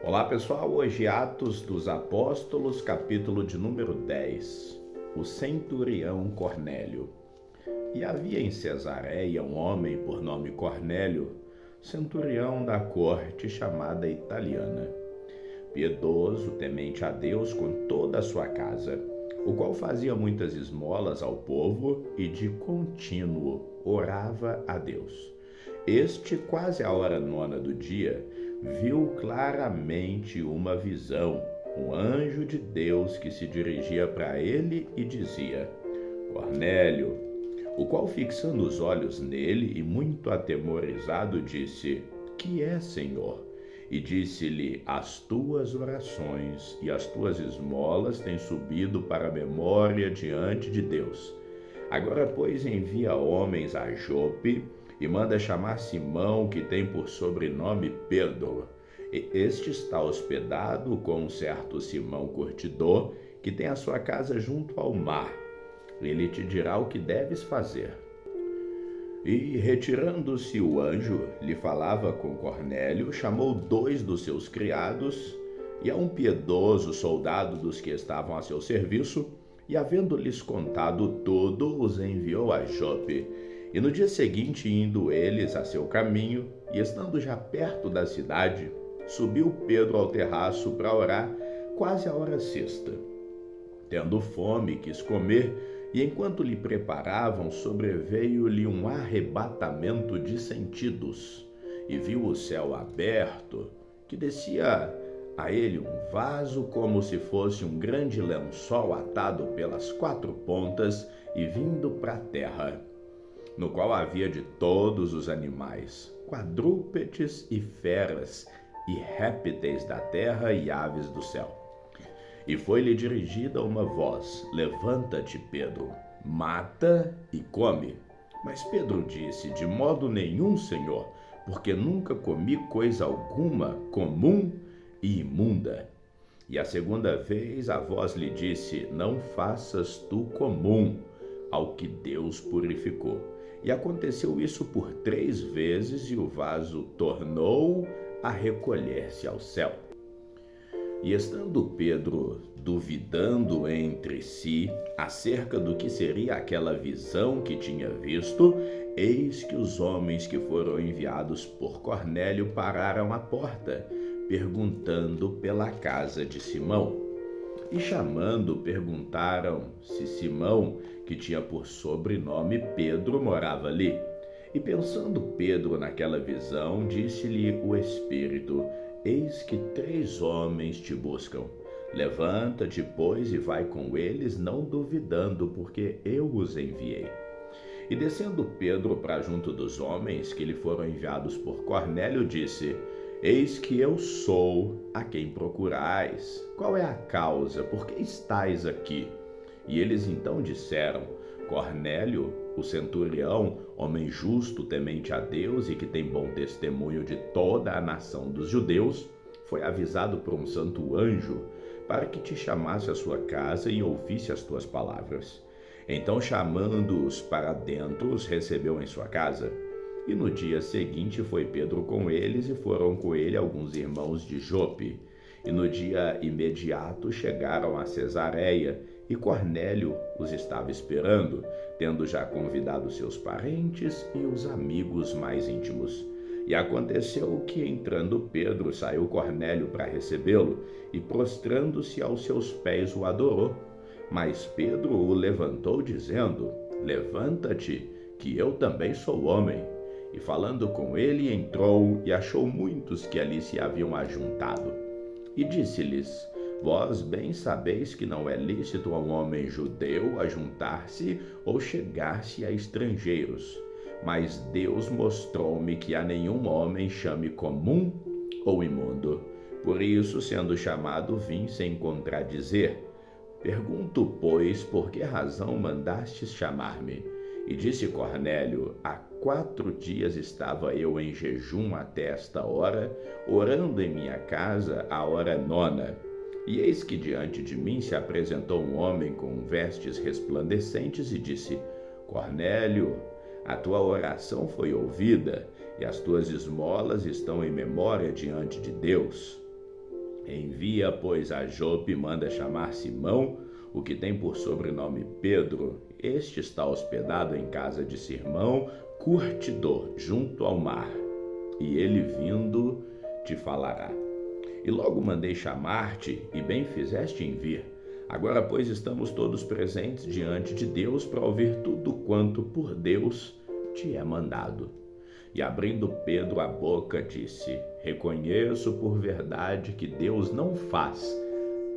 Olá pessoal, hoje Atos dos Apóstolos, capítulo de número 10, o centurião Cornélio. E havia em Cesareia um homem por nome Cornélio, centurião da corte chamada italiana, piedoso, temente a Deus com toda a sua casa, o qual fazia muitas esmolas ao povo e de contínuo orava a Deus. Este, quase à hora nona do dia, viu claramente uma visão, um anjo de Deus que se dirigia para ele e dizia: Cornélio, o qual, fixando os olhos nele e muito atemorizado, disse: Que é, Senhor? E disse-lhe: As tuas orações e as tuas esmolas têm subido para a memória diante de Deus. Agora, pois, envia homens a Jope e manda chamar Simão, que tem por sobrenome Pedro. Este está hospedado com um certo Simão curtidor, que tem a sua casa junto ao mar. Ele te dirá o que deves fazer. E, retirando-se o anjo, lhe falava com Cornélio, chamou 2 dos seus criados e a um piedoso soldado dos que estavam a seu serviço, e, havendo-lhes contado tudo, os enviou a Jope. E no dia seguinte, indo eles a seu caminho, e estando já perto da cidade, subiu Pedro ao terraço para orar, quase à hora sexta. Tendo fome, quis comer, e enquanto lhe preparavam, sobreveio-lhe um arrebatamento de sentidos, e viu o céu aberto, que descia a ele um vaso como se fosse um grande lençol atado pelas 4 pontas e vindo para a terra, no qual havia de todos os animais, quadrúpedes e feras, e répteis da terra e aves do céu. E foi-lhe dirigida uma voz: Levanta-te, Pedro, mata e come. Mas Pedro disse: De modo nenhum, Senhor, porque nunca comi coisa alguma comum e imunda. E a segunda vez a voz lhe disse: Não faças tu comum ao que Deus purificou. E aconteceu isso por 3 vezes, e o vaso tornou a recolher-se ao céu. E estando Pedro duvidando entre si acerca do que seria aquela visão que tinha visto, eis que os homens que foram enviados por Cornélio pararam à porta, perguntando pela casa de Simão. E chamando, perguntaram se Simão, que tinha por sobrenome Pedro, morava ali. E pensando Pedro naquela visão, disse-lhe o Espírito: Eis que 3 homens te buscam. Levanta-te, pois, e vai com eles, não duvidando, porque eu os enviei. E descendo Pedro para junto dos homens que lhe foram enviados por Cornélio, disse: Eis que eu sou a quem procurais. Qual é a causa? Por que estais aqui? E eles então disseram: Cornélio, o centurião, homem justo, temente a Deus e que tem bom testemunho de toda a nação dos judeus, foi avisado por um santo anjo para que te chamasse à sua casa e ouvisse as tuas palavras. Então, chamando-os para dentro, os recebeu em sua casa. E no dia seguinte foi Pedro com eles, e foram com ele alguns irmãos de Jope. E no dia imediato chegaram a Cesareia, e Cornélio os estava esperando, tendo já convidado seus parentes e os amigos mais íntimos. E aconteceu que, entrando Pedro, saiu Cornélio para recebê-lo, e prostrando-se aos seus pés o adorou. Mas Pedro o levantou, dizendo: Levanta-te, que eu também sou homem. E falando com ele, entrou e achou muitos que ali se haviam ajuntado. E disse-lhes: Vós bem sabeis que não é lícito a um homem judeu ajuntar-se ou chegar-se a estrangeiros. Mas Deus mostrou-me que a nenhum homem chame comum ou imundo. Por isso, sendo chamado, vim sem contradizer. Pergunto, pois, por que razão mandastes chamar-me? E disse Cornélio: Há 4 dias estava eu em jejum até esta hora, orando em minha casa à hora 9. E eis que diante de mim se apresentou um homem com vestes resplandecentes e disse: Cornélio, a tua oração foi ouvida, e as tuas esmolas estão em memória diante de Deus. Envia, pois, a Jope e manda chamar Simão, o que tem por sobrenome Pedro. Este está hospedado em casa de Simão, curtidor, junto ao mar. E ele vindo te falará. E logo mandei chamar-te, e bem fizeste em vir. Agora, pois, estamos todos presentes diante de Deus para ouvir tudo quanto por Deus te é mandado. E abrindo Pedro a boca, disse: Reconheço por verdade que Deus não faz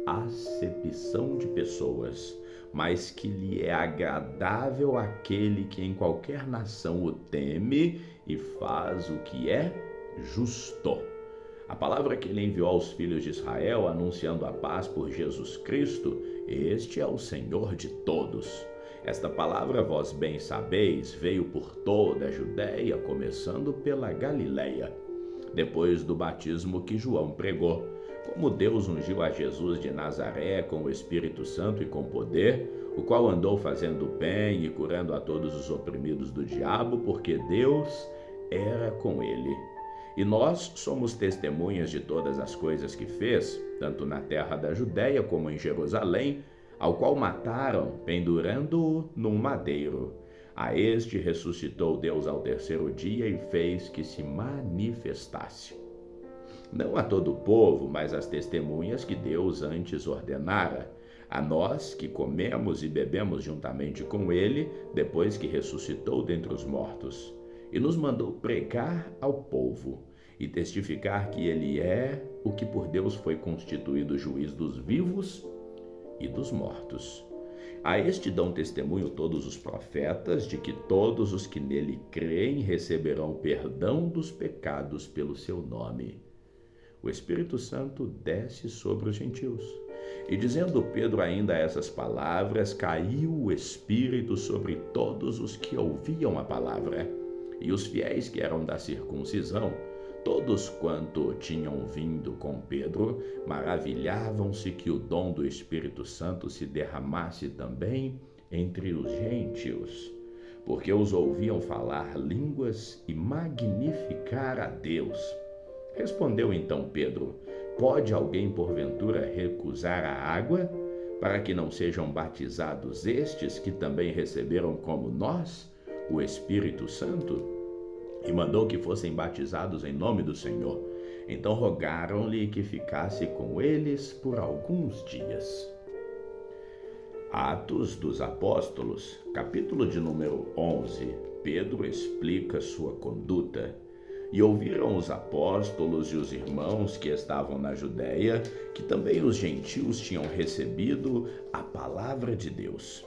acepção de pessoas, mas que lhe é agradável aquele que em qualquer nação o teme e faz o que é justo. A palavra que ele enviou aos filhos de Israel, anunciando a paz por Jesus Cristo, este é o Senhor de todos. Esta palavra, vós bem sabeis, veio por toda a Judéia, começando pela Galileia, depois do batismo que João pregou, como Deus ungiu a Jesus de Nazaré com o Espírito Santo e com poder, o qual andou fazendo bem e curando a todos os oprimidos do diabo, porque Deus era com ele. E nós somos testemunhas de todas as coisas que fez, tanto na terra da Judéia como em Jerusalém, ao qual mataram, pendurando-o num madeiro. A este ressuscitou Deus ao terceiro dia e fez que se manifestasse. Não a todo o povo, mas às testemunhas que Deus antes ordenara, a nós que comemos e bebemos juntamente com ele, depois que ressuscitou dentre os mortos, e nos mandou pregar ao povo e testificar que ele é o que por Deus foi constituído juiz dos vivos e dos mortos. A este dão testemunho todos os profetas de que todos os que nele creem receberão perdão dos pecados pelo seu nome. O Espírito Santo desce sobre os gentios. E dizendo Pedro ainda essas palavras, caiu o Espírito sobre todos os que ouviam a palavra. E os fiéis que eram da circuncisão, todos quanto tinham vindo com Pedro, maravilhavam-se que o dom do Espírito Santo se derramasse também entre os gentios, porque os ouviam falar línguas e magnificar a Deus. Respondeu então Pedro: Pode alguém porventura recusar a água, para que não sejam batizados estes que também receberam como nós o Espírito Santo? E mandou que fossem batizados em nome do Senhor. Então rogaram-lhe que ficasse com eles por alguns dias. Atos dos Apóstolos, capítulo de número 11. Pedro explica sua conduta. E ouviram os apóstolos e os irmãos que estavam na Judéia, que também os gentios tinham recebido a palavra de Deus.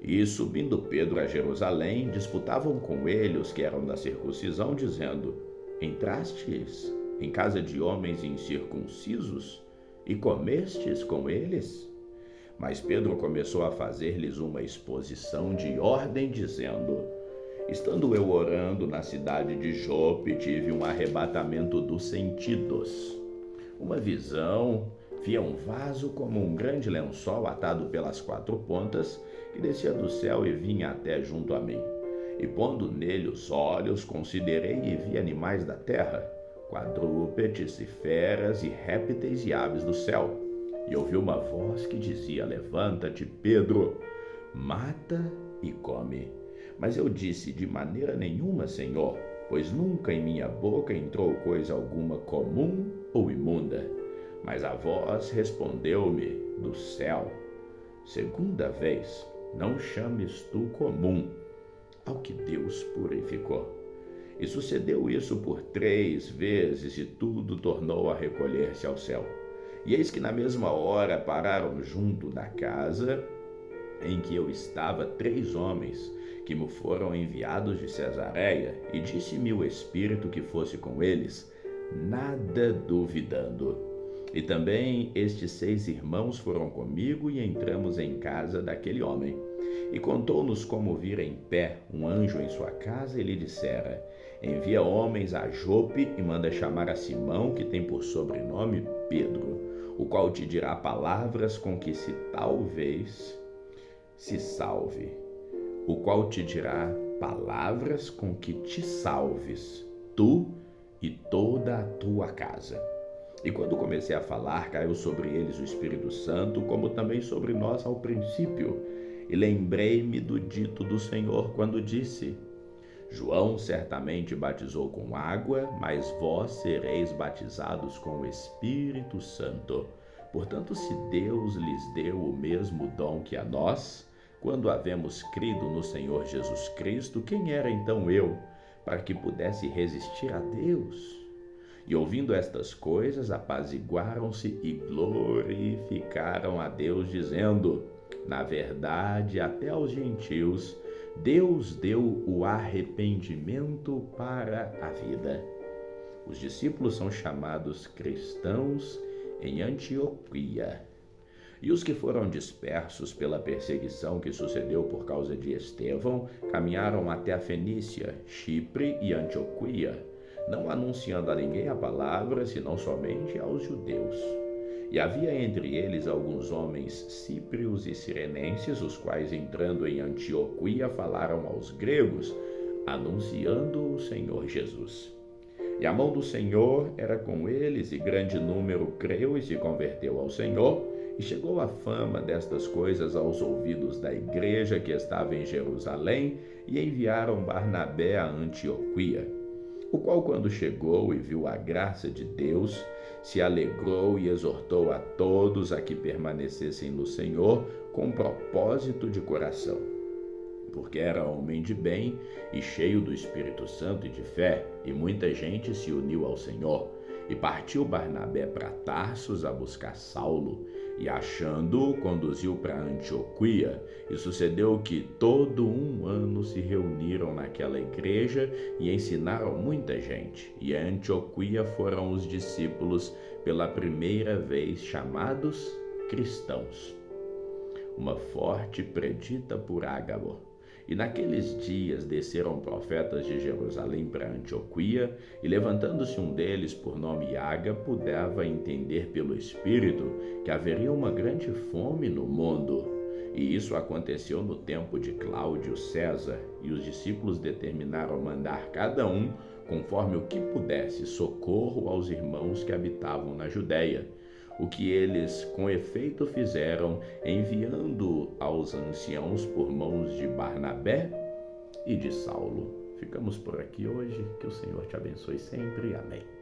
E subindo Pedro a Jerusalém, disputavam com ele os que eram da circuncisão, dizendo: Entrastes em casa de homens incircuncisos e comestes com eles? Mas Pedro começou a fazer-lhes uma exposição de ordem, dizendo: Estando eu orando na cidade de Jope, tive um arrebatamento dos sentidos. Uma visão, via um vaso como um grande lençol atado pelas quatro pontas, que descia do céu e vinha até junto a mim. E pondo nele os olhos, considerei e vi animais da terra, quadrúpedes e feras e répteis e aves do céu. E ouvi uma voz que dizia: Levanta-te, Pedro, mata e come. Mas eu disse: De maneira nenhuma, Senhor, pois nunca em minha boca entrou coisa alguma comum ou imunda. Mas a voz respondeu-me do céu: Segunda vez, não chames tu comum ao que Deus purificou. E sucedeu isso por 3 vezes, e tudo tornou a recolher-se ao céu. E eis que na mesma hora pararam junto da casa em que eu estava 3 homens, que me foram enviados de Cesareia, e disse-me o Espírito que fosse com eles, nada duvidando. E também estes 6 irmãos foram comigo, e entramos em casa daquele homem. E contou-nos como vira em pé um anjo em sua casa, e lhe dissera: Envia homens a Jope e manda chamar a Simão, que tem por sobrenome Pedro, o qual te dirá palavras com que se talvez se salve. O qual te dirá palavras com que te salves, tu e toda a tua casa. E quando comecei a falar, caiu sobre eles o Espírito Santo, como também sobre nós ao princípio. E lembrei-me do dito do Senhor quando disse: João certamente batizou com água, mas vós sereis batizados com o Espírito Santo. Portanto, se Deus lhes deu o mesmo dom que a nós, quando havemos crido no Senhor Jesus Cristo, quem era então eu, para que pudesse resistir a Deus? E ouvindo estas coisas, apaziguaram-se e glorificaram a Deus, dizendo: na verdade, até aos gentios, Deus deu o arrependimento para a vida. Os discípulos são chamados cristãos em Antioquia. E os que foram dispersos pela perseguição que sucedeu por causa de Estevão, caminharam até a Fenícia, Chipre e Antioquia, não anunciando a ninguém a palavra, senão somente aos judeus. E havia entre eles alguns homens cíprios e cirenenses, os quais, entrando em Antioquia, falaram aos gregos, anunciando o Senhor Jesus. E a mão do Senhor era com eles, e grande número creu e se converteu ao Senhor, e chegou a fama destas coisas aos ouvidos da igreja que estava em Jerusalém, e enviaram Barnabé a Antioquia, o qual, quando chegou e viu a graça de Deus, se alegrou e exortou a todos a que permanecessem no Senhor com propósito de coração, porque era homem de bem e cheio do Espírito Santo e de fé, e muita gente se uniu ao Senhor. E partiu Barnabé para Tarsos a buscar Saulo, e achando-o, conduziu para Antioquia. E sucedeu que todo um ano se reuniram naquela igreja e ensinaram muita gente. E a Antioquia foram os discípulos pela primeira vez chamados cristãos. Uma forte predita por Ágabo. E naqueles dias desceram profetas de Jerusalém para Antioquia, e levantando-se um deles por nome Ágabo, dava entender pelo Espírito que haveria uma grande fome no mundo. E isso aconteceu no tempo de Cláudio César, e os discípulos determinaram mandar cada um, conforme o que pudesse, socorro aos irmãos que habitavam na Judéia. O que eles com efeito fizeram, enviando aos anciãos por mãos de Barnabé e de Saulo. Ficamos por aqui hoje, que o Senhor te abençoe sempre. Amém.